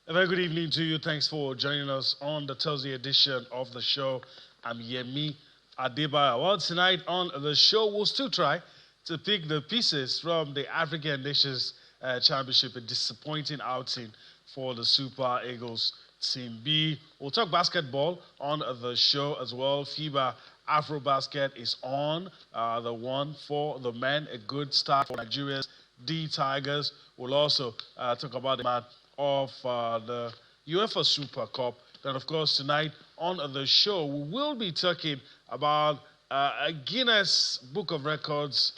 A very good evening to you. Thanks for joining us on the Thursday edition of the show. I'm Yemi Adebayo. Well, tonight on the show, we'll still try to pick the pieces from the African Nations Championship, a disappointing outing for the Super Eagles Team B. We'll talk basketball on the show as well. FIBA AfroBasket is on, the one for the men, a good start for Nigeria's D Tigers. We'll also talk about the match of the UEFA Super Cup. Then, of course, tonight on the show, we will be talking about a Guinness Book of Records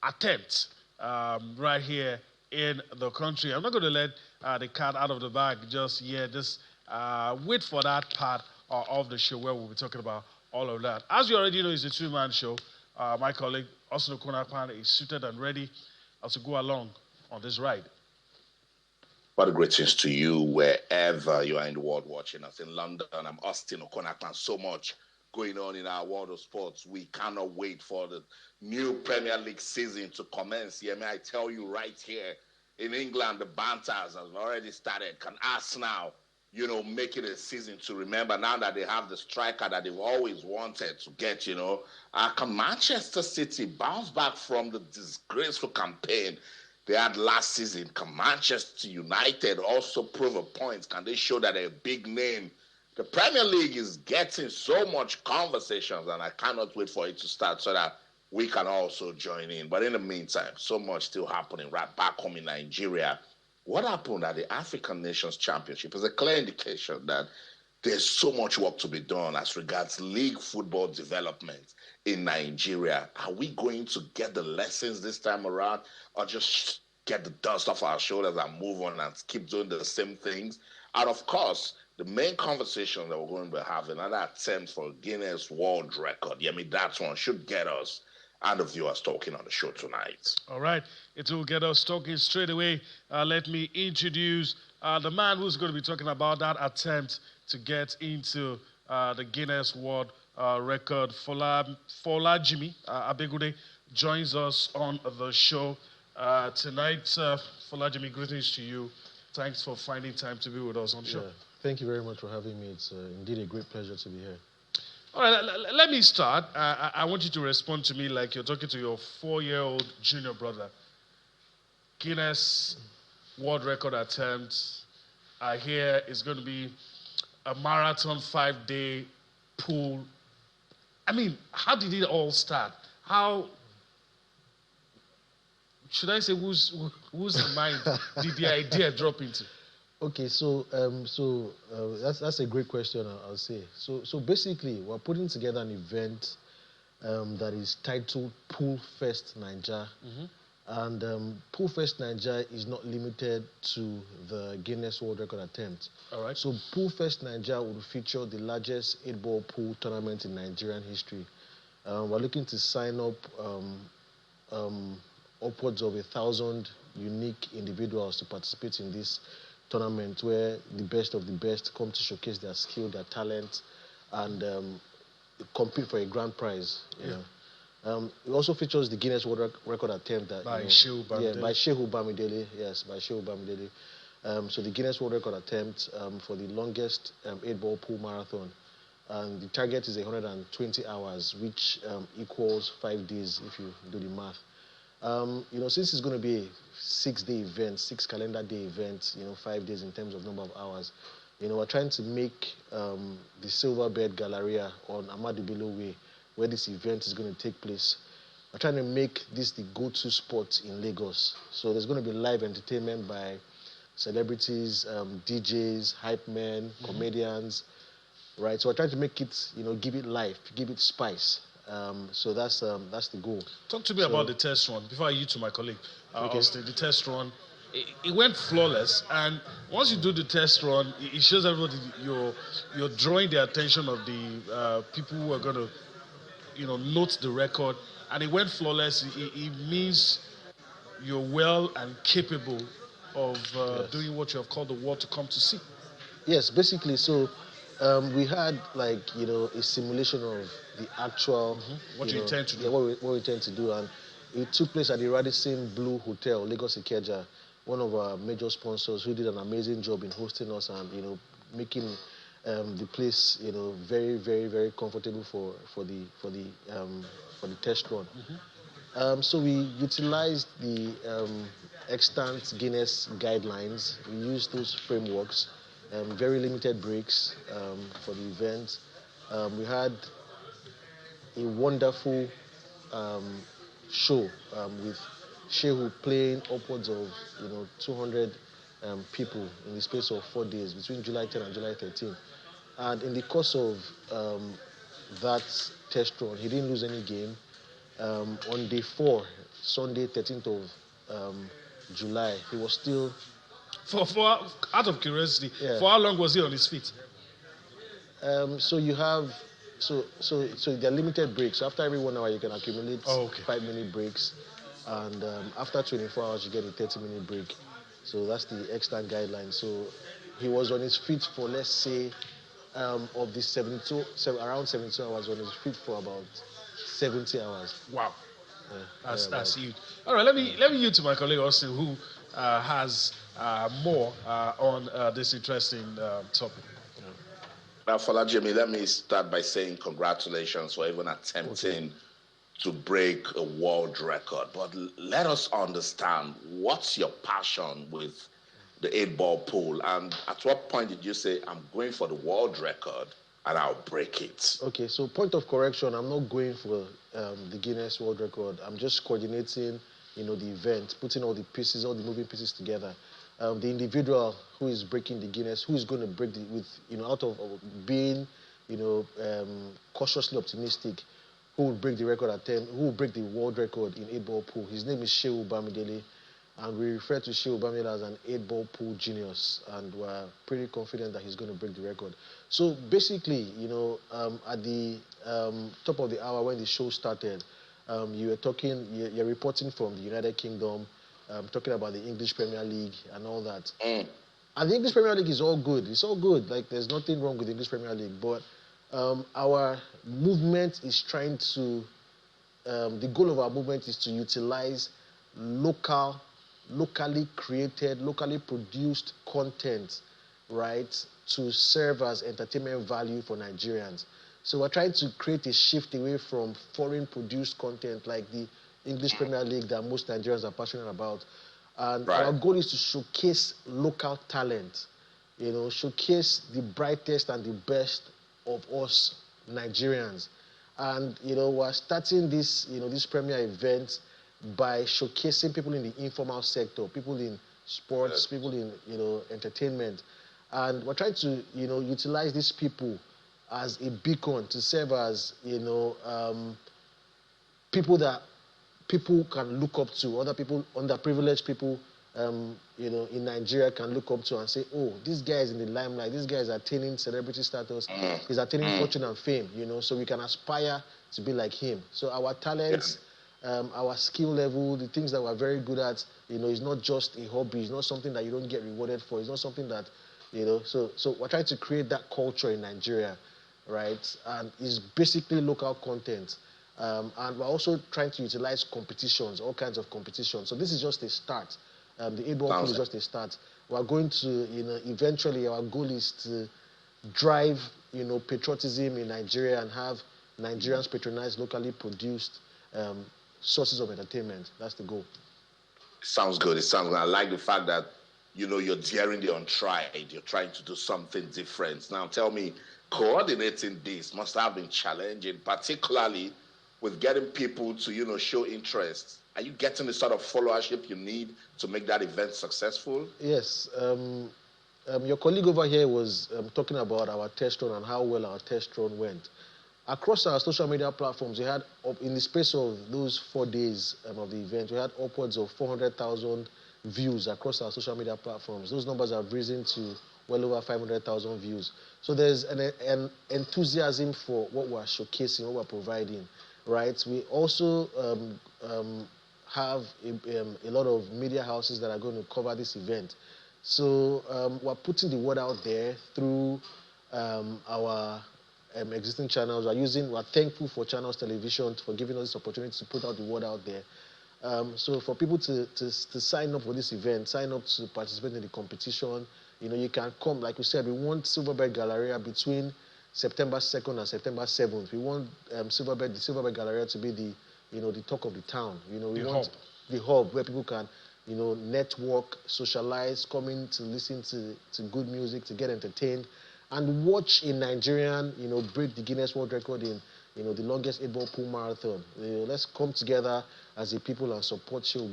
attempt right here in the country. I'm not going to let the cat out of the bag just yet. Just wait for that part of the show where we'll be talking about all of that. As you already know, it's a two-man show. My colleague, Osino Konakpan, is suited and ready to go along on this ride. What a greetings to you wherever you are in the world watching us. In London, I'm Austin Okonakpan. So much going on in our world of sports. We cannot wait for the new Premier League season to commence. Yeah, may I tell you right here, in England, the banters has already started. Can Arsenal, make it a season to remember now that they have the striker that they've always wanted to get, Can Manchester City bounce back from the disgraceful campaign they had last season? Can Manchester United also prove a point? Can they show that they're a big name? The Premier League is getting so much conversations, and I cannot wait for it to start so that we can also join in. But in the meantime, so much still happening right back home in Nigeria. What happened at the African Nations Championship is a clear indication that there's so much work to be done as regards league football development in Nigeria. Are we going to get the lessons this time around, or just get the dust off our shoulders and move on and keep doing the same things? And of course, the main conversation that we're going to be having, another attempt for a Guinness World Record. That one should get us and the viewers talking on the show tonight. All right, it will get us talking straight away. Let me introduce the man who's going to be talking about that attempt to get into the Guinness World Record. Folajimi Abegude joins us on the show tonight. Folajimi, greetings to you. Thanks for finding time to be with us on the show. Thank you very much for having me. It's indeed a great pleasure to be here. All right, let me start. I want you to respond to me like you're talking to your 4-year-old junior brother. Guinness World Record attempt. I hear it's going to be a marathon 5-day pool. I mean, how did it all start? How should I say whose mind did the idea drop into? Okay, so that's a great question. I'll say. So basically, we're putting together an event that is titled Pool Fest Niger. Mm-hmm. And Pool Fest Niger is not limited to the Guinness World Record attempt. All right. So Pool Fest Niger will feature the largest 8-ball pool tournament in Nigerian history. We're looking to sign up upwards of 1,000 unique individuals to participate in this tournament, where the best of the best come to showcase their skill, their talent, and compete for a grand prize. It also features the Guinness World Record attempt that by Shehu Bamidele. By Shehu Bamidele. Yes, by Shehu Bamidele. So the Guinness World Record attempt for the longest 8-ball pool marathon, and the target is 120 hours, which equals 5 days if you do the math. Since it's going to be a 6-day event, 6 calendar day event, 5 days in terms of number of hours, we're trying to make the Silverbird Galleria on Ahmadu Bello Way, where this event is going to take place. We're trying to make this the go-to spot in Lagos. So there's going to be live entertainment by celebrities, DJs, hype men, comedians, right? So we're trying to make it, give it life, give it spice. So that's the goal. Talk to me about the test run before I yield to my colleague. The test run, it went flawless, and once you do the test run, it shows everybody you're drawing the attention of the people who are going to, note the record, and it went flawless. It means you're well and capable of doing what you have called the world to come to see. Yes, basically. So we had a simulation of the actual what you intend to do. Yeah, what we intend to do, and it took place at the Radisson Blue Hotel, Lagos Ikeja, one of our major sponsors who did an amazing job in hosting us and, making the place, very, very, very comfortable for the test run. So we utilized the extant Guinness guidelines. We used those frameworks, very limited breaks for the event. We had a wonderful show with Shehu playing upwards of 200 people in the space of 4 days between July 10 and July 13. And in the course of that test run, he didn't lose any game. On day 4, Sunday 13th of July, he was still. For out of curiosity, Yeah. for how long was he on his feet? So you have there are limited breaks. So after every 1 hour, you can accumulate 5-minute breaks, and after 24 hours, you get a 30-minute break. So that's the extant guideline. So he was on his feet for, let's say, of the around 72 hours, on his feet for about 70 hours. Wow. Yeah, That's huge. All right, let me yield to my colleague Austin, who has more on this interesting topic. Now, Fola Jimmy, let me start by saying congratulations for even attempting to break a world record. But let us understand, what's your passion with the 8-ball pool? And at what point did you say, I'm going for the world record and I'll break it? Okay, so point of correction, I'm not going for the Guinness World Record. I'm just coordinating, the event, putting all the moving pieces together. The individual who is breaking the Guinness, who is going to break out of being, cautiously optimistic, who will break the record who will break the world record in 8-ball pool. His name is Shehu Bamidele, and we refer to Shehu Bamidele as an 8-ball pool genius, and we're pretty confident that he's going to break the record. So basically, at the top of the hour when the show started, you're reporting from the United Kingdom, talking about the English Premier League and all that. And the English Premier League is all good. It's all good. Like, there's nothing wrong with the English Premier League. But our movement is trying to, the goal of our movement is to utilize locally created, locally produced content, right, to serve as entertainment value for Nigerians. So we're trying to create a shift away from foreign produced content like the English Premier League that most Nigerians are passionate about. And our goal is to showcase local talent, showcase the brightest and the best of us Nigerians. And, we're starting this, this premier event by showcasing people in the informal sector, people in sports, people in, entertainment. And we're trying to, utilize these people as a beacon to serve as, people that people can look up to, other people, underprivileged people, in Nigeria can look up to and say, oh, this guy is in the limelight, this guy is attaining celebrity status, he's attaining fortune and fame, so we can aspire to be like him. So our talents, our skill level, the things that we're very good at, is not just a hobby, it's not something that you don't get rewarded for, it's not something that, so we're trying to create that culture in Nigeria, right? And it's basically local content. And we're also trying to utilize competitions, all kinds of competitions. So this is just a start. The 8-ball pool is just a start. We're going to, eventually our goal is to drive, patriotism in Nigeria and have Nigerians patronize locally produced sources of entertainment. That's the goal. Sounds good. It sounds good. I like the fact that, you're daring the untried. You're trying to do something different. Now tell me, coordinating this must have been challenging, particularly with getting people to, show interest. Are you getting the sort of followership you need to make that event successful? Yes. Your colleague over here was talking about our test run and how well our test run went. Across our social media platforms, we had, in the space of those 4 days of the event, we had upwards of 400,000 views across our social media platforms. Those numbers have risen to well over 500,000 views. So there's an enthusiasm for what we're showcasing, what we're providing, right? We also have a lot of media houses that are going to cover this event. So we're putting the word out there through our existing channels. We're thankful for Channels Television for giving us this opportunity to put out the word out there. So for people to sign up for this event, sign up to participate in the competition, you can come. Like we said, we want Silverbird Galleria between September 2nd and September 7th. We want the Silverbird Galleria to be the talk of the town. We want the hub where people can, network, socialize, come in to listen to good music, to get entertained, and watch a Nigerian, break the Guinness World Record in, the longest 8-ball pool marathon. Let's come together as a people and support Shehu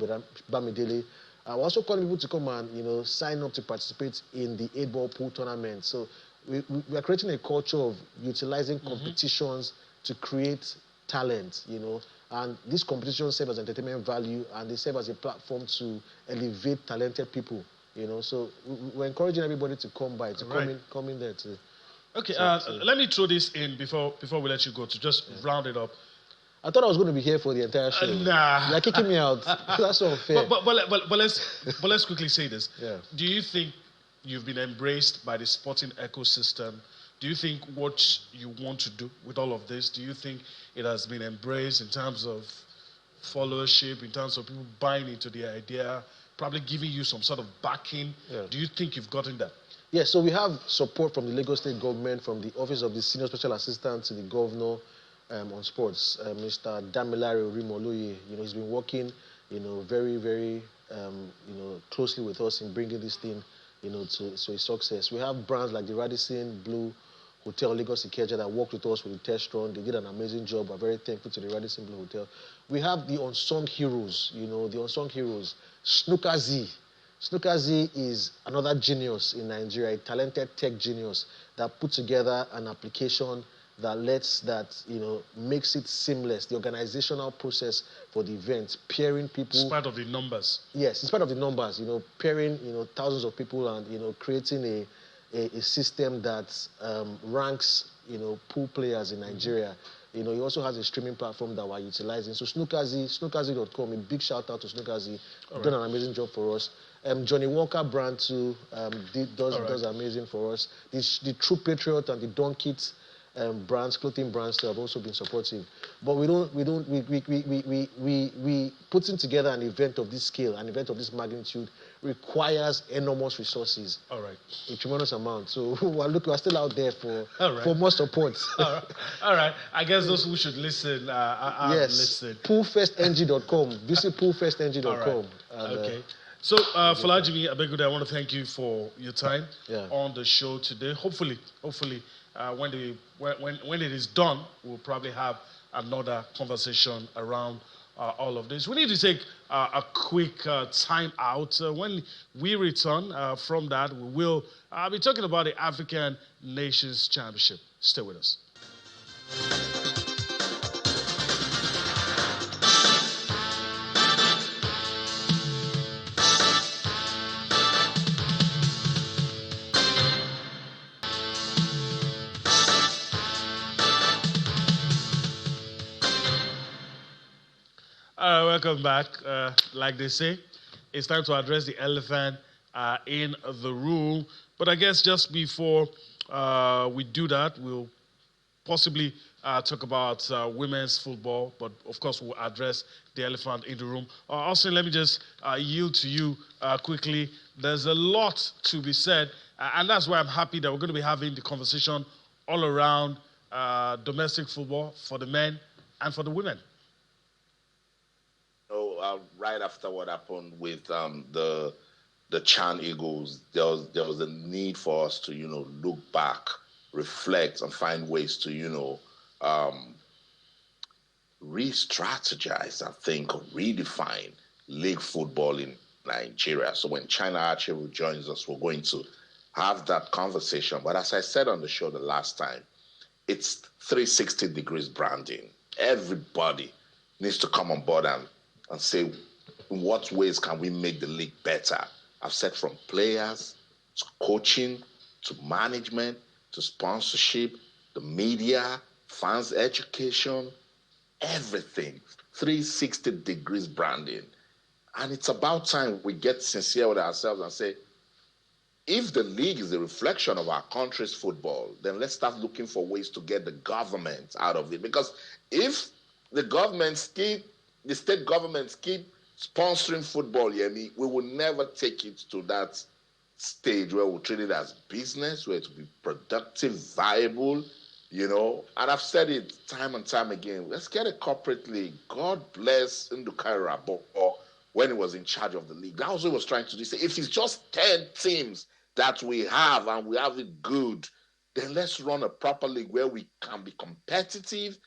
Bamidele. We're also calling people to come and, sign up to participate in the 8-ball pool tournament. So we are creating a culture of utilizing competitions to create talent, and these competitions serve as entertainment value, and they serve as a platform to elevate talented people, So we're encouraging everybody to come by, to come in there to. Okay, let me throw this in before we let you go, to just round it up. I thought I was going to be here for the entire show. Nah. You're kicking me out. That's unfair. But let's quickly say this. Yeah. Do you think you've been embraced by the sporting ecosystem? Do you think what you want to do with all of this, do you think it has been embraced in terms of followership, in terms of people buying into the idea, probably giving you some sort of backing? Yeah. Do you think you've gotten that? Yeah, so we have support from the Lagos State government, from the Office of the Senior Special Assistant to the Governor on Sports, Mr. Damilare Orimoloye. He's been working, very, very, closely with us in bringing this thing, to a success. We have brands like the Radisson Blue Hotel Lagos Ikeja that worked with us with the test run. They did an amazing job. We're very thankful to the Radisson Blue Hotel. We have the unsung heroes, the unsung heroes. Snooker Z. Snooker Z is another genius in Nigeria, a talented tech genius that put together an application that makes it seamless, the organizational process for the event, pairing people. It's part of the numbers. Yes, it's part of the numbers, pairing, thousands of people and, creating a system that ranks, pool players in Nigeria. He also has a streaming platform that we're utilizing. So snookerzy.com, a big shout out to Snookerzy. Done an amazing job for us. Johnny Walker brand too does amazing for us. The True Patriot and the Donkit clothing brands too have also been supportive. But we putting together an event of this scale, an event of this magnitude requires enormous resources. All right. A tremendous amount. So we're still out there for more support. All right. I guess those who should listen yes. Listen. Poolfestng.com. Visit poolfestng.com. Okay. So, Falajimi Abegude, I want to thank you for your time on the show today. Hopefully, when it is done, we'll probably have another conversation around all of this. We need to take a quick time out. When we return from that, we will be talking about the African Nations Championship. Stay with us. Welcome back. Like they say, it's time to address the elephant in the room. But I guess just before we do that, we'll possibly talk about women's football. But of course, we'll address the elephant in the room. Austin, let me just yield to you quickly. There's a lot to be said, and that's why I'm happy that we're going to be having the conversation all around domestic football for the men and for the women. Right after what happened with the Chan Eagles, there was a need for us to look back, reflect, and find ways to re-strategize, I think, or redefine league football in Nigeria. So when China Archery joins us, we're going to have that conversation. But as I said on the show the last time, it's 360 degrees branding. Everybody needs to come on board and say, in what ways can we make the league better? I've said from players to coaching to management to sponsorship, the media, fans education, everything. 360 degrees branding. And it's about time we get sincere with ourselves and say, if the league is a reflection of our country's football, then let's start looking for ways to get the government out of it. Because if the state governments keep Sponsoring football, Yemi, we will never take it to that stage where we treat it as business, where it will be productive, viable, And I've said it time and time again. Let's get a corporate league. God bless Ndukai Rabo when he was in charge of the league. That was what he was trying to do. Say, if it's just 10 teams that we have and we have it good, then let's run a proper league where we can be competitive,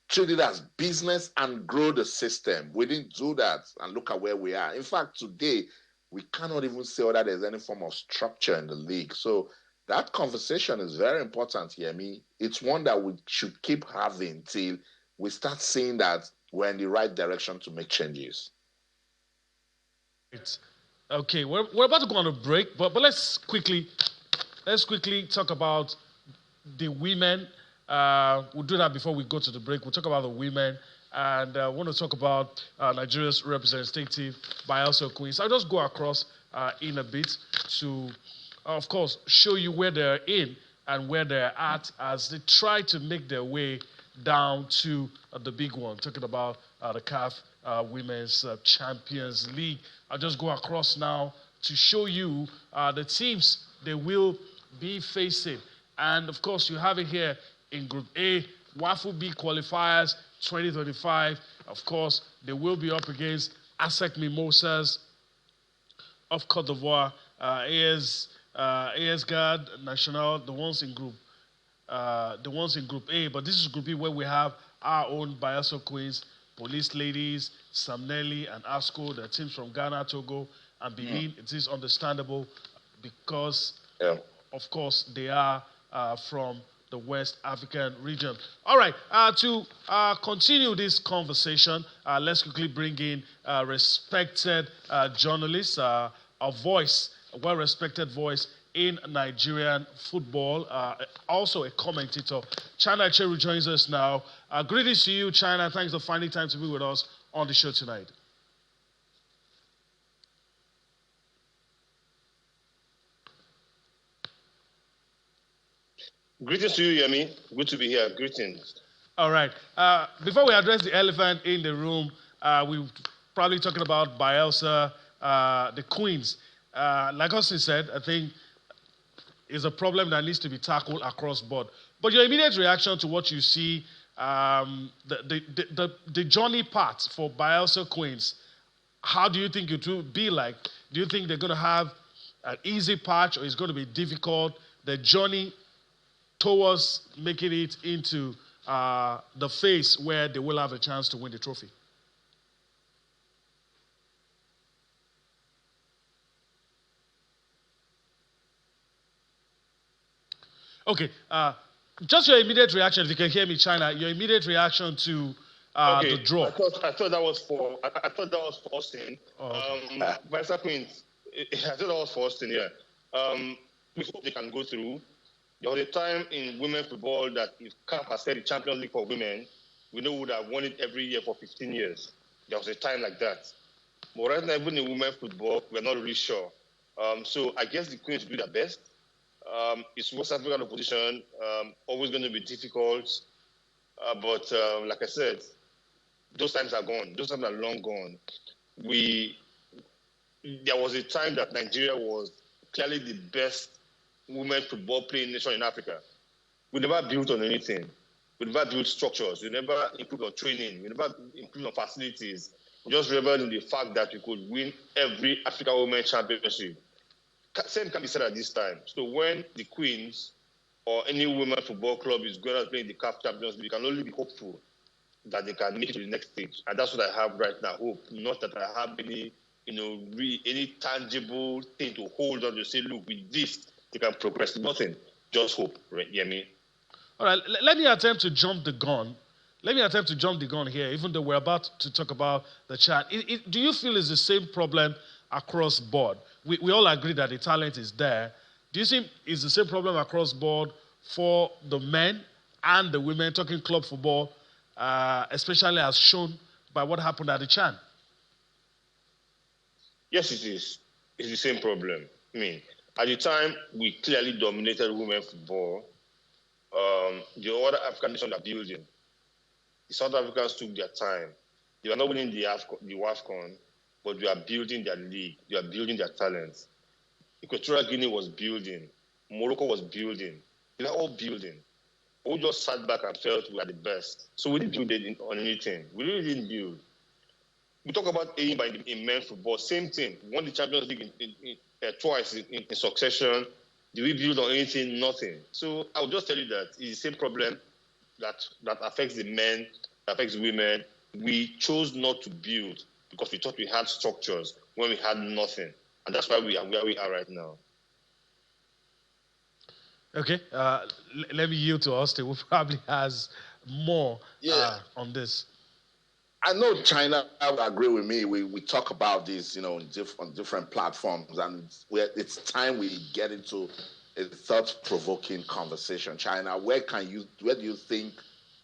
treat it as business, and grow the system. We didn't do that, and look at where we are. In fact, today, we cannot even say whether there's any form of structure in the league. So that conversation is very important, Yemi. It's one that we should keep having till we start seeing that we're in the right direction to make changes. Okay, we're about to go on a break, but let's quickly talk about the women. We'll do that before we go to the break. We'll talk about the women, and I want to talk about Nigeria's representative, Bayelsa Queens. I'll just go across in a bit to, of course, show you where they're in and where they're at as they try to make their way down to the big one. Talking about the CAF Women's Champions League. I'll just go across now to show you the teams they will be facing. And of course, you have it here in Group A, WAFU B qualifiers 2025. Of course, they will be up against ASEC Mimosas of Cote d'Ivoire, AS Guard National, the ones in Group A. But this is Group B where we have our own Bayelsa Queens, Police Ladies, Samnelli, and ASCO. They're teams from Ghana, Togo, and Benin. It is understandable because, of course, they are from the West African region. All right, to continue this conversation, let's quickly bring in a respected journalist, a voice, a well-respected voice in Nigerian football, also a commentator. China Cheru joins us now. Greetings to you, China. Thanks for finding time to be with us on the show tonight. Greetings to you, Yemi. Good to be here. Greetings. All right. Before we address the elephant in the room, we're probably talking about Bayelsa, the Queens. Like Austin said, I think is a problem that needs to be tackled across board. But your immediate reaction to what you see, the journey path for Bayelsa Queens, how do you think it will be like? Do you think they're going to have an easy patch, or it's going to be difficult? The journey towards making it into the phase where they will have a chance to win the trophy? Okay, just your immediate reaction, if you can hear me, China, your immediate reaction to the draw. I thought that was for Austin. Oh, okay. Bayelsa Queens, I thought that was for Austin, yeah. We hope they can go through. There was a time in women's football that if CAF has said the Champions League for women, we know we would have won it every year for 15 years. There was a time like that. But right now, even in women's football, we're not really sure. So I guess the Queens do their best. It's West African opposition, always going to be difficult. But like I said, those times are gone. Those times are long gone. There was a time that Nigeria was clearly the best women's football playing nation in Africa. We never built on anything. We never built structures. We never improved on training. We never improved on facilities. We just reveled in the fact that we could win every African Women's Championship. Same can be said at this time. So when the Queens or any women's football club is going to play in the CAF Champions League, we can only be hopeful that they can make it to the next stage. And that's what I have right now, hope. Not that I have any, any tangible thing to hold on to say, look, with this, they can progress. Nothing. Just hope, right, Yemi? All right, let me attempt to jump the gun. Here, even though we're about to talk about the chat. Do you feel it's the same problem across board? We all agree that the talent is there. Do you think it's the same problem across board for the men and the women, talking club football, especially as shown by what happened at the Chan? Yes, it is. It's the same problem. I mean, at the time, we clearly dominated women's football. The other African nations are building. The South Africans took their time. They were not winning the WAFCON. but we are building their league. We are building their talents. Equatorial Guinea was building. Morocco was building. They were all building. We just sat back and felt we are the best. So we didn't build on anything. We really didn't build. We talk about AIM in men's football. Same thing. We won the Champions League twice in succession. Did we build on anything? Nothing. So I'll just tell you that it's the same problem that affects the men, that affects the women. We chose not to build because we thought we had structures when we had nothing. And that's why we are where we are right now. Okay, let me yield to Austin, who probably has more on this. I know China will agree with me. We talk about this, on different platforms, and it's time we get into a thought-provoking conversation. China, where do you think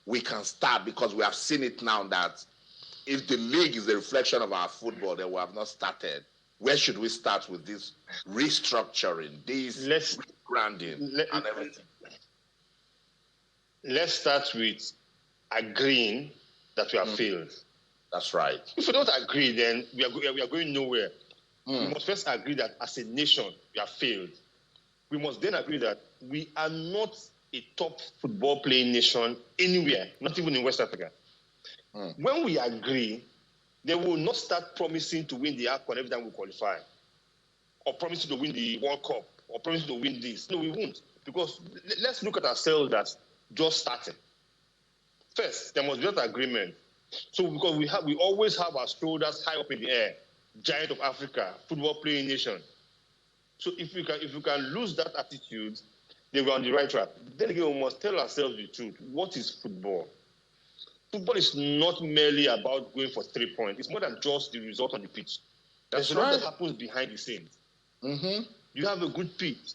we can start? Because we have seen it now that if the league is a reflection of our football, then we have not started. Where should we start with this restructuring, this rebranding, and everything? Let's start with agreeing that we have failed. That's right. If we don't agree, then we are going nowhere. We must first agree that as a nation, we have failed. We must then agree that we are not a top football playing nation anywhere, not even in West Africa. When we agree, they will not start promising to win the AFCON every time we qualify, or promising to win the World Cup, or promising to win this. No, we won't. Because let's look at ourselves as just starting. First, there must be that agreement. So because we always have our shoulders high up in the air, giant of Africa, football playing nation. So if we can lose that attitude, then we're on the right track. Then again, we must tell ourselves the truth. What is football? Football is not merely about going for 3 points. It's more than just the result on the pitch. There's a lot that happens behind the scenes. You have a good pitch.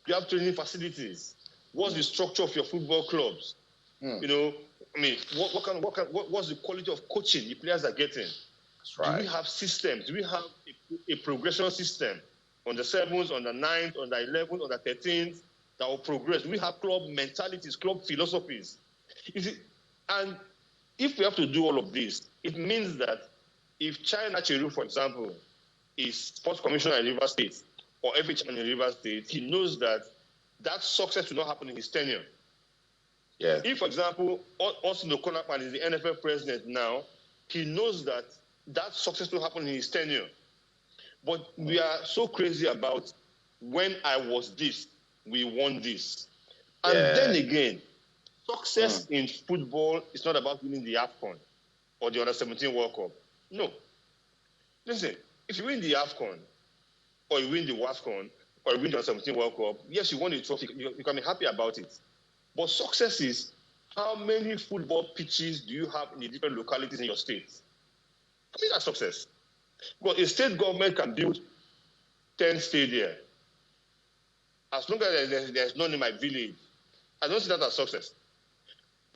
You have training facilities. What's the structure of your football clubs? What's the quality of coaching the players are getting? That's right. Do we have systems? Do we have a progression system on the 7s, on the 9th, on the 11th, on the 13th that will progress? Do we have club mentalities, club philosophies? And if we have to do all of this, it means that if China Cheru, for example, is sports commissioner in Rivers State, or every chairman in Rivers State, he knows that success will not happen in his tenure. Yeah. If, for example, Austin Okonapan is the NFL president now, he knows that success will happen in his tenure. But we are so crazy about when I was this, we won this. And then again, success in football is not about winning the AFCON or the Under-17 World Cup. No. Listen, if you win the AFCON or you win the WAFCON or you win the Under-17 World Cup, yes, you won the trophy. You can be happy about it. But success is how many football pitches do you have in the different localities in your state? I mean, that's success. Because a state government can build 10 stadia. As long as there's none in my village, I don't see that as success.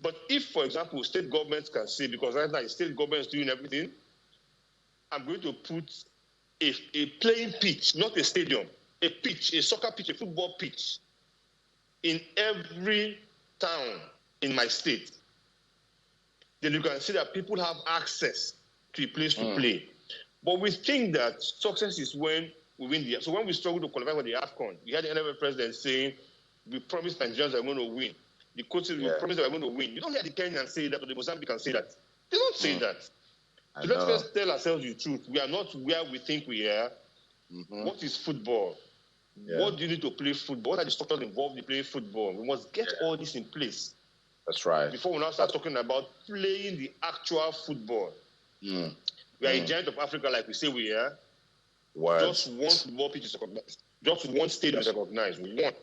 But if, for example, state governments can say, because right now the state government is doing everything, I'm going to put a playing pitch, not a stadium, a pitch, a soccer pitch, a football pitch, in every town in my state, then you can see that people have access to a place to play. But we think that success is when we win the... So when we struggle to qualify for the AFCON, you had the NFL president saying, we promised Nigerians are going to win. The coaches will promise that we're going to win. You don't hear the Kenyans say that, or the Mozambicans say that. They don't say that. So let's first tell ourselves the truth. We are not where we think we are. What is football? What do you need to play football? What are the structures involved in playing football? We must get all this in place. That's right. Before we now start talking about playing the actual football. We are a giant of Africa, like we say we are. Just one football pitch is recognized. Just one stadium is recognized. One.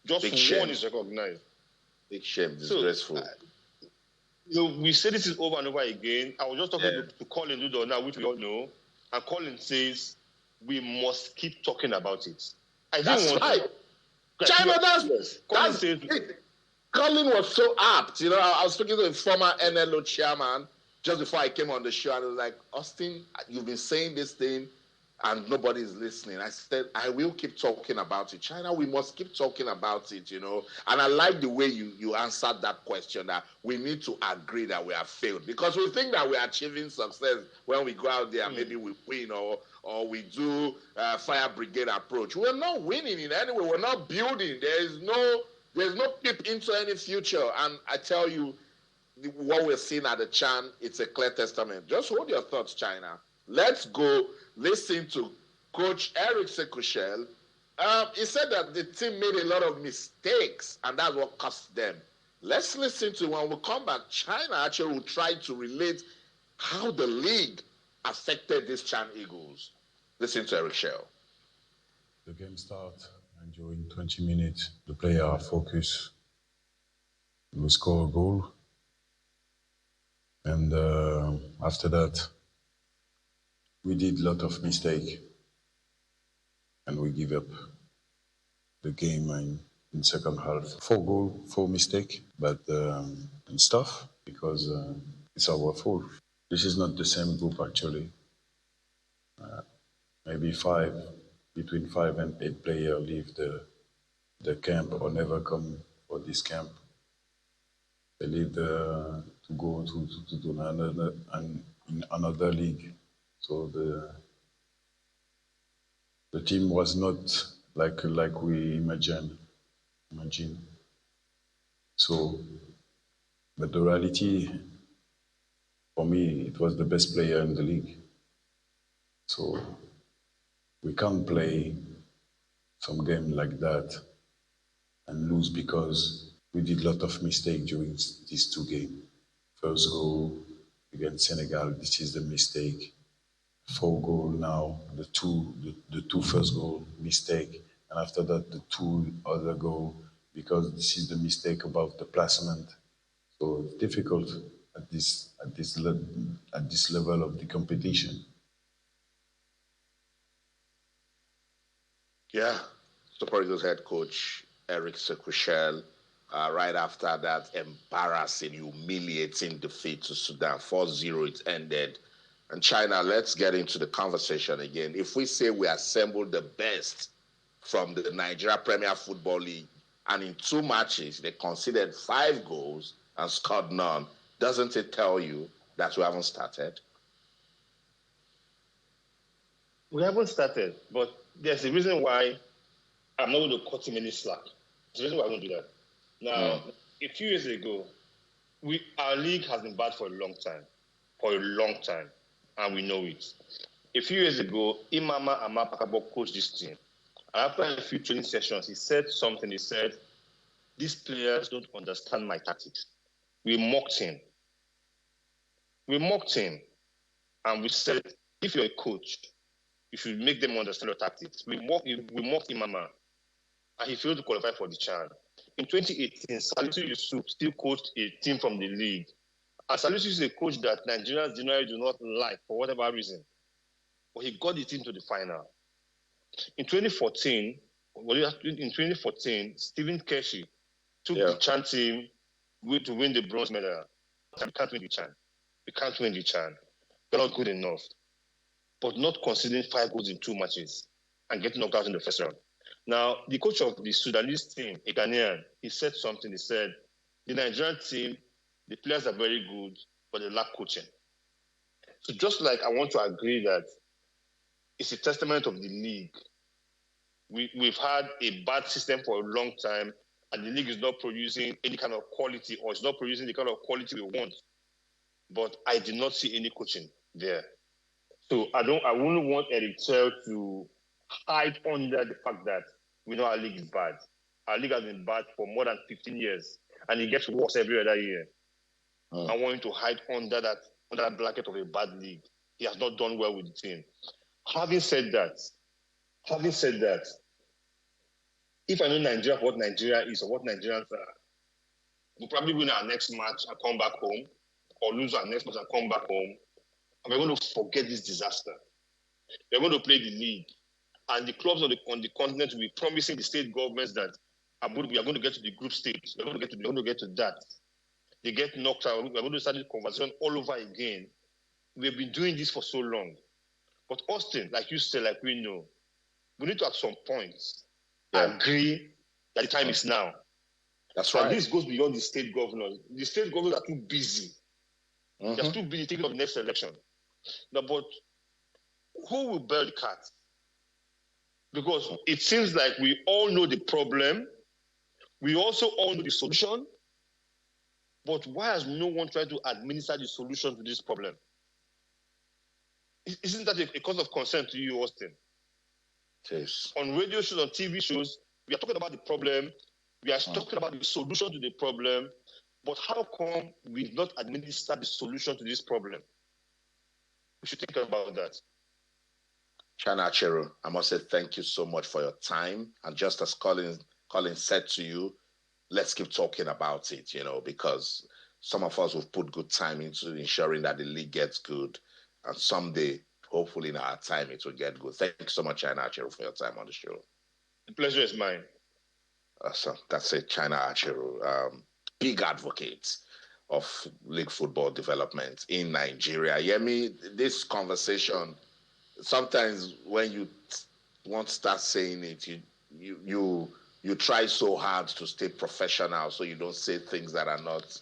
Just one is recognized. Big shame, disgraceful. We say this is over and over again. I was just talking to Colin Ludo now, which we all know. And Colin says, we must keep talking about it. That's right. China, Colin was so apt. I was speaking to a former NLO chairman just before I came on the show, and I was like, Austin, you've been saying this thing, and nobody's listening. I said, I will keep talking about it. China, we must keep talking about it, And I like the way you answered that question, that we need to agree that we have failed. Because we think that we are achieving success when we go out there, maybe we win or we do fire brigade approach. We're not winning in any way. We're not building. There's no peep into any future. And I tell you, what we're seeing at the Chan, it's a clear testament. Just hold your thoughts, China. Let's go listen to Coach Eric Sekushel. He said that the team made a lot of mistakes, and that's what cost them. Let's listen to when we come back. China actually will try to relate how the league affected these Chan Eagles. Listen to Eric Shell. The game starts, and during 20 minutes, the player are focused. We score a goal. And after that, we did a lot of mistake, and we give up the game in second half. 4 goal, 4 mistake, but it's tough because it's our fault. This is not the same group actually. Maybe between 5 and 8 players leave the camp or never come for this camp. They leave to go to another league. So the team was not like we imagine. So, but the reality, for me, it was the best player in the league. So we can't play some game like that and lose because we did a lot of mistakes during these 2 games. First goal against Senegal, this is the mistake. 4 goal now, the two first goal mistake, and after that the 2 other goal, because this is the mistake about the placement. So it's difficult at this level of the competition. Yeah, Super Eagles head coach Eric Sekushel, right after that embarrassing, humiliating defeat to Sudan, 4-0 it ended. And China, let's get into the conversation again. If we say we assembled the best from the Nigeria Premier Football League, and in 2 matches they conceded 5 goals and scored none, doesn't it tell you that we haven't started? We haven't started, but there's a reason why I'm not going to cut him any slack. There's a reason why I don't do that. Now, a few years ago, our league has been bad for a long time, and we know it. A few years ago, Imama Amapakabo coached this team. And after a few training sessions, he said something. He said, these players don't understand my tactics. We mocked him. And we said, if you're a coach, you should make them understand your tactics. We mocked Imama, and he failed to qualify for the CHAN. In 2018, Salisu Yusuf still coached a team from the league. And Salisu is a coach that Nigerians generally do not like for whatever reason. But he got the team to the final. In 2014, Stephen Keshi took the CHAN team to win the bronze medal. We can't win the CHAN. We're not good enough. But not conceding 5 goals in 2 matches and getting knocked out in the first round. Now, the coach of the Sudanese team, a Ghanaian, he said something. He said, the Nigerian team, the players are very good, but they lack coaching. So just like I want to agree that it's a testament of the league. We've had a bad system for a long time, and the league is not producing any kind of quality, or it's not producing the kind of quality we want. But I did not see any coaching there. So I wouldn't want Eric Chell to hide under the fact that we know our league is bad. Our league has been bad for more than 15 years, and it gets worse every other year. I want him to hide under that blanket of a bad league. He has not done well with the team. Having said that, if I know Nigeria for what Nigeria is or what Nigerians are, we'll probably win our next match and come back home, or lose our next match and come back home, and we're going to forget this disaster. We're going to play the league, and the clubs on the continent will be promising the state governments that we are going to get to the group stage. We're going to get to that. They get knocked out. We're going to start this conversation all over again. We've been doing this for so long. But Austin, like you said, like we know, we need to at some point agree that the time is now. That's right. And this goes beyond the state governors. The state governors are too busy. They're too busy thinking of the next election. Now, but who will bear the cat? Because it seems like we all know the problem. We also all know the solution. But why has no one tried to administer the solution to this problem? Isn't that a cause of concern to you, Austin? Yes. On radio shows, on TV shows, we are talking about the problem. We are talking about the solution to the problem. But how come we've not administered the solution to this problem? We should think about that. China Achero, I must say thank you so much for your time. And just as Colin said to you, let's keep talking about it, because some of us will put good time into ensuring that the league gets good. And someday, hopefully in our time, it will get good. Thank you so much, China Achero, for your time on the show. The pleasure is mine. So that's it, China Achero, big advocate of league football development in Nigeria. Yemi, this conversation, sometimes when you want to start saying it, you try so hard to stay professional so you don't say things that are not,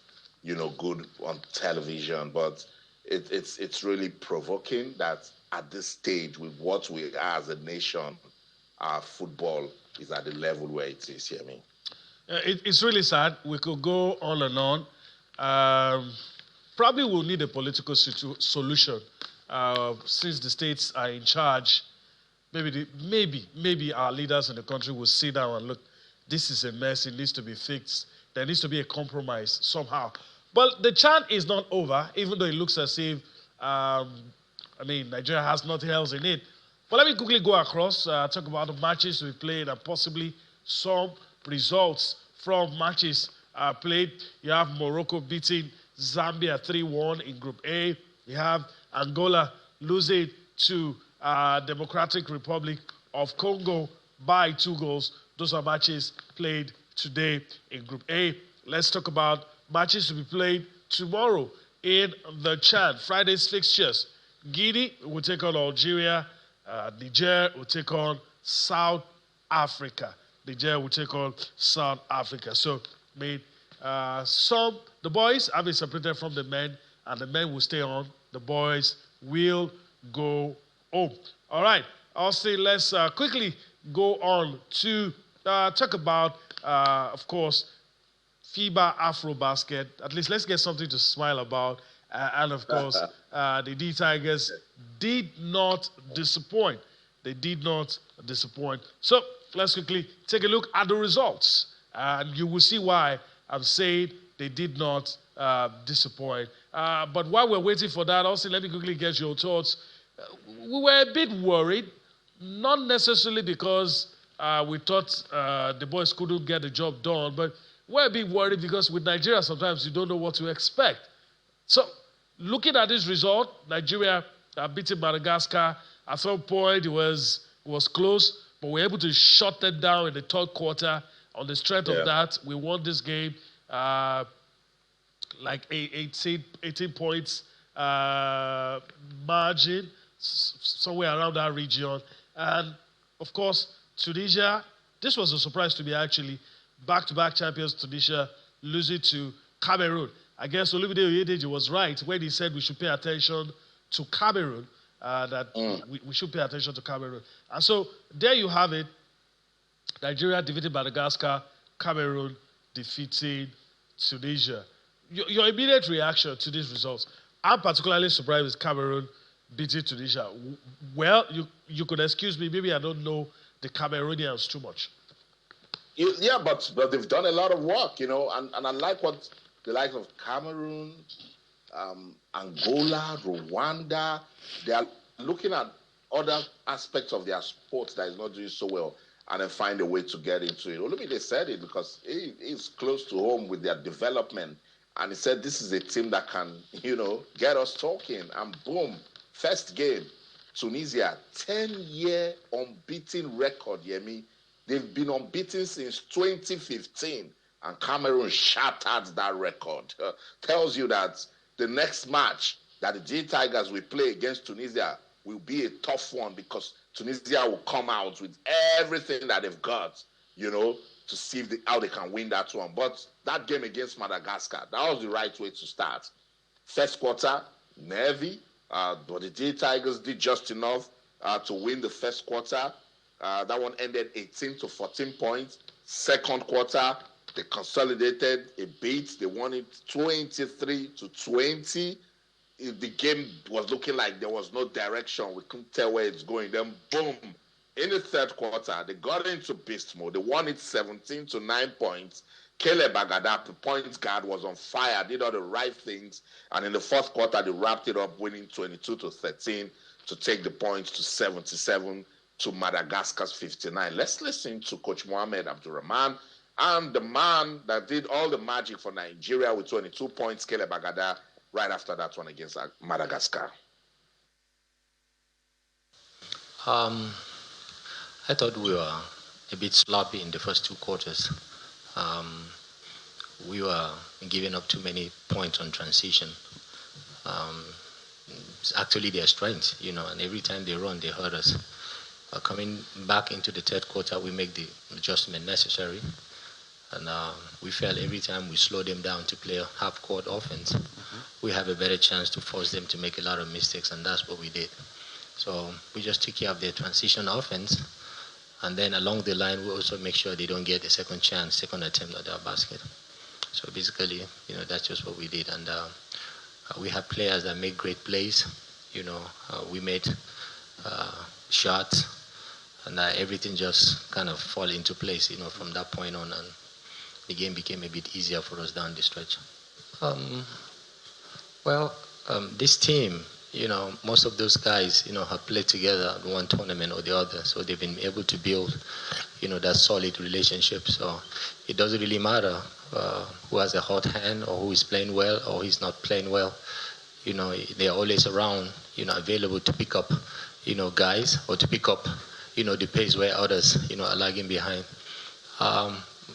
good on television. But it's really provoking that at this stage, with what we are as a nation, our football is at the level where it is, Yemi. It's really sad. We could go on and on. Probably we'll need a political solution. Since the states are in charge, maybe our leaders in the country will sit down and look, this is a mess, it needs to be fixed. There needs to be a compromise somehow. But the chant is not over, even though it looks as if, Nigeria has nothing else in it. But let me quickly go across, talk about the matches we played and possibly some results from matches played. You have Morocco beating Zambia 3-1 in Group A. You have Angola losing to Democratic Republic of Congo by 2 goals. Those are matches played today in Group A. Let's talk about matches to be played tomorrow in the Chad. Friday's fixtures. Guinea will take on Algeria. Niger will take on South Africa. Niger will take on South Africa. So, the boys have been separated from the men, and the men will stay on. The boys will go home. All right. Also, let's quickly go on to talk about, of course, FIBA AfroBasket. At least let's get something to smile about. And, of course, the D Tigers did not disappoint. They did not disappoint. So, let's quickly take a look at the results. And you will see why I'm saying they did not disappoint. But while we're waiting for that, also let me quickly get your thoughts. We were a bit worried, not necessarily because we thought the boys couldn't get the job done, but we're a bit worried because with Nigeria sometimes you don't know what to expect. So, looking at this result, Nigeria beating Madagascar. At some point, it was close, but we were able to shut them down in the third quarter. On the strength of that, we won this game like 18 points margin, somewhere around that region. And, of course, Tunisia, this was a surprise to me, actually. Back-to-back champions, Tunisia, losing to Cameroon. I guess Olumide Oyedeji was right when he said we should pay attention to Cameroon, we should pay attention to Cameroon. And so there you have it. Nigeria defeated Madagascar, Cameroon defeating Tunisia. Your immediate reaction to these results? I'm particularly surprised with Cameroon beating Tunisia. Well, you could excuse me, maybe I don't know the Cameroonians too much. Yeah, but they've done a lot of work, and I like what the likes of Cameroon, Angola, Rwanda, they are looking at other aspects of their sports that is not doing so well and then find a way to get into it. Olumide said it because he's close to home with their development. And he said this is a team that can, get us talking. And boom, first game, Tunisia, 10-year unbeaten record, Yemi. They've been unbeaten since 2015. And Cameroon shattered that record. Tells you that the next match that the G Tigers will play against Tunisia will be a tough one because Tunisia will come out with everything that they've got, to see how they can win that one. But that game against Madagascar, that was the right way to start. First quarter, Navy, but the D Tigers did just enough to win the first quarter. That one ended 18-14 points. Second quarter, they consolidated a beat. They won it 23-20. The game was looking like there was no direction. We couldn't tell where it's going. Then, boom, in the third quarter, they got into beast mode. They won it 17-9 points. Caleb Agada, the point guard, was on fire, did all the right things. And in the fourth quarter, they wrapped it up, winning 22-13 to take the points to 77 to Madagascar's 59. Let's listen to Coach Mohamed Abdurrahman and the man that did all the magic for Nigeria with 22 points, Caleb Agada, right after that one against Madagascar. I thought we were a bit sloppy in the first two quarters. We were giving up too many points on transition. It's actually their strength, and every time they run, they hurt us. Coming back into the third quarter, we make the adjustment necessary. And we felt every time we slow them down to play a half-court offense, we have a better chance to force them to make a lot of mistakes, and that's what we did. So we just took care of their transition offense, and then along the line, we also make sure they don't get a second attempt at their basket. So basically, that's just what we did. And we have players that make great plays. We made shots, and everything just kind of fall into place, from that point on. And the game became a bit easier for us down the stretch. This team, most of those guys, have played together at one tournament or the other, so they've been able to build, that solid relationship. So it doesn't really matter who has a hot hand or who is playing well or who's not playing well. They're always around, available to pick up, guys, or to pick up, the pace where others, are lagging behind.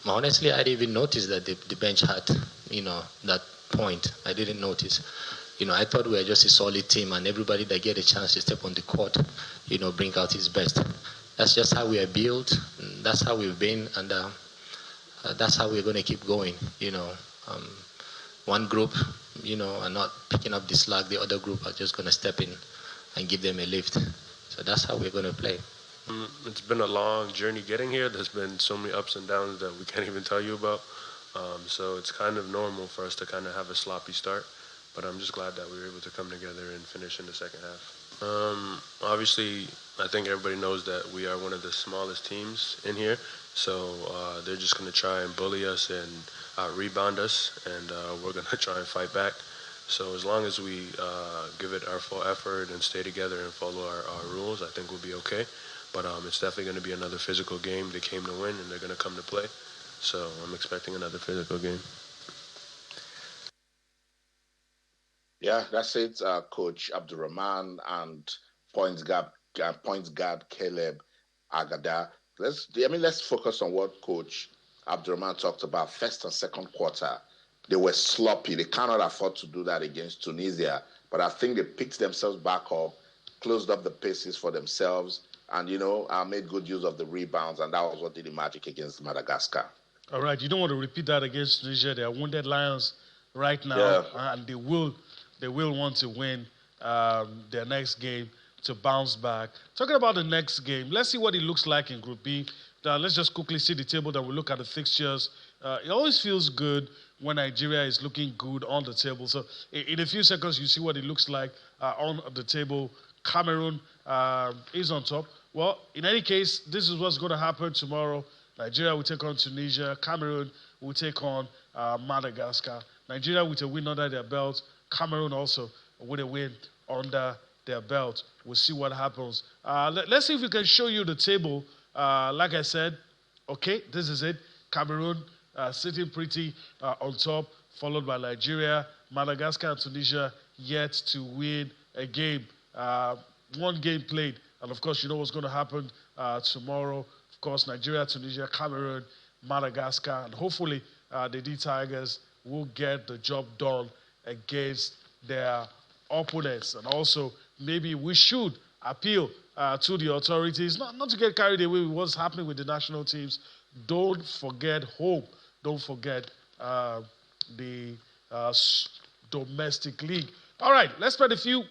Honestly, I didn't even notice that the bench had, that point. I didn't notice. I thought we were just a solid team, and everybody that get a chance to step on the court, bring out his best. That's just how we are built. That's how we've been, and that's how we're going to keep going. One group, are not picking up the slack. The other group are just going to step in and give them a lift. So that's how we're going to play. It's been a long journey getting here. There's been so many ups and downs that we can't even tell you about. So it's kind of normal for us to kind of have a sloppy start. But I'm just glad that we were able to come together and finish in the second half. Obviously, I think everybody knows that we are one of the smallest teams in here. So they're just going to try and bully us and rebound us. And we're going to try and fight back. So as long as we give it our full effort and stay together and follow our rules, I think we'll be okay. But it's definitely going to be another physical game. They came to win, and they're going to come to play. So I'm expecting another physical game. Yeah, that's it, Coach Abdurrahman and point guard Caleb Agada. Let's focus on what Coach Abdurrahman talked about. First and second quarter, they were sloppy. They cannot afford to do that against Tunisia. But I think they picked themselves back up, closed up the paces for themselves, and, made good use of the rebounds, and that was what did the magic against Madagascar. All right, you don't want to repeat that against Tunisia. They are wounded Lions right now, and they will want to win their next game to bounce back. Talking about the next game, let's see what it looks like in Group B. Let's just quickly see the table, then we'll look at the fixtures. It always feels good when Nigeria is looking good on the table. So in a few seconds, you see what it looks like on the table. Cameroon is on top. Well, in any case, this is what's going to happen tomorrow. Nigeria will take on Tunisia. Cameroon will take on Madagascar. Nigeria with a win under their belt. Cameroon also with a win under their belt. We'll see what happens. Let's see if we can show you the table. Like I said, okay, this is it. Cameroon sitting pretty on top, followed by Nigeria. Madagascar and Tunisia yet to win a game. One game played. And, of course, you know what's going to happen tomorrow. Of course, Nigeria, Tunisia, Cameroon, Madagascar. And hopefully the D Tigers will get the job done against their opponents. And also, maybe we should appeal to the authorities not to get carried away with what's happening with the national teams. Don't forget home. Don't forget the domestic league. All right, let's spend a few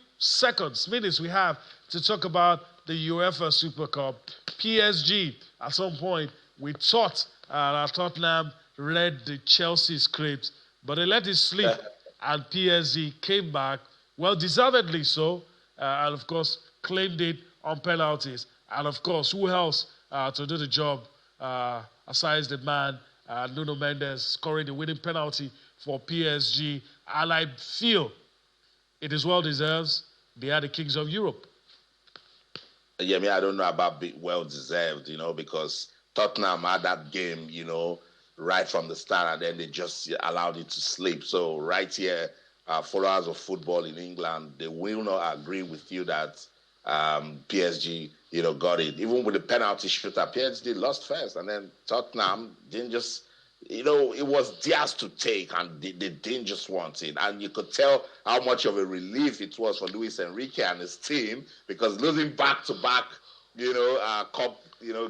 minutes we have to talk about the UEFA Super Cup. PSG, at some point, we thought that Tottenham read the Chelsea script, but they let it slip, and PSG came back, well, deservedly so, and of course, claimed it on penalties. And of course, who else to do the job aside the man, Nuno Mendes, scoring the winning penalty for PSG. And I feel it is well deserved. They are the kings of Europe. Yeah, I don't know about well deserved, because Tottenham had that game, right from the start, and then they just allowed it to slip. So right here, followers of football in England, they will not agree with you that PSG, got it. Even with the penalty shooter, PSG lost first, and then Tottenham didn't just, it was theirs to take, and they didn't just want it. And you could tell how much of a relief it was for Luis Enrique and his team, because losing back-to-back, cup,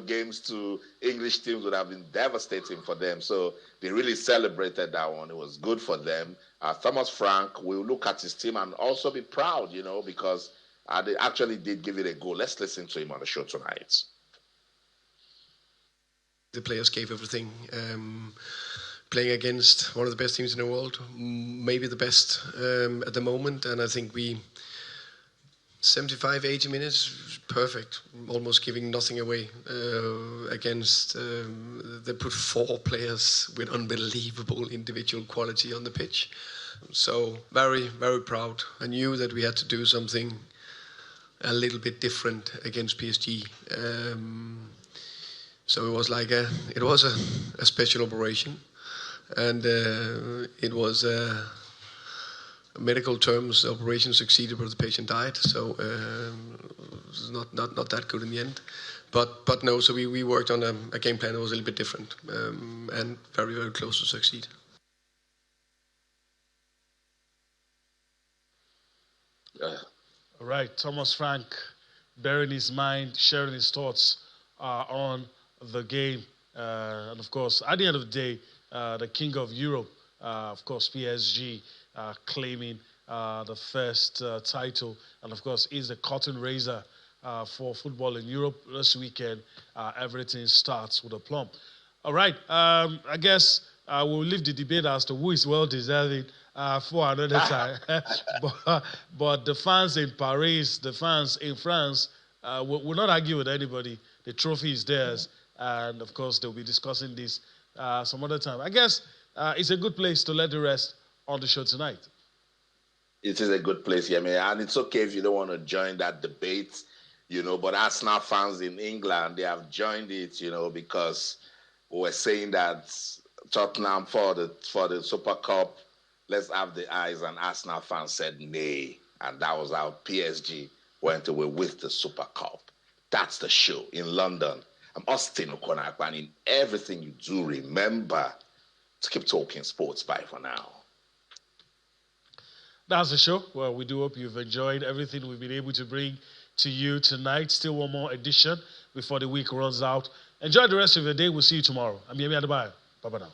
games to English teams would have been devastating for them. So they really celebrated that one. It was good for them. Thomas Frank will look at his team and also be proud, because they actually did give it a go. Let's listen to him on the show tonight. The players gave everything. Playing against one of the best teams in the world, maybe the best at the moment, and I think we 75, 80 minutes, perfect, almost giving nothing away against, they put 4 players with unbelievable individual quality on the pitch. So very, very proud. I knew that we had to do something a little bit different against PSG. So it was like a special operation, and it was medical terms. The operation succeeded, but the patient died. So it's not that good in the end. But no. So we worked on a game plan that was a little bit different, and very, very close to succeed. All right, Thomas Frank bearing his mind, sharing his thoughts on the game. And of course, at the end of the day, the king of Europe, of course, PSG, claiming the first title. And of course, is the curtain raiser for football in Europe. This weekend, everything starts with a plumb. All right, I guess we'll leave the debate as to who is well-deserving for another time. but the fans in Paris, the fans in France, will not argue with anybody. The trophy is theirs. And, of course, they'll be discussing this some other time. I guess it's a good place to let the rest on the show tonight. It is a good place, and it's okay if you don't want to join that debate, but Arsenal fans in England, they have joined it, because we're saying that Tottenham for the Super Cup, let's have the eyes, and Arsenal fans said nay, and that was how PSG went away with the Super Cup. That's the show in London. I'm Austin Okonakwa, and in everything you do, remember to keep talking sports. Bye for now. That's the show. Well, we do hope you've enjoyed everything we've been able to bring to you tonight. Still one more edition before the week runs out. Enjoy the rest of your day. We'll see you tomorrow. I'm Yemi Adebayo. Bye-bye now.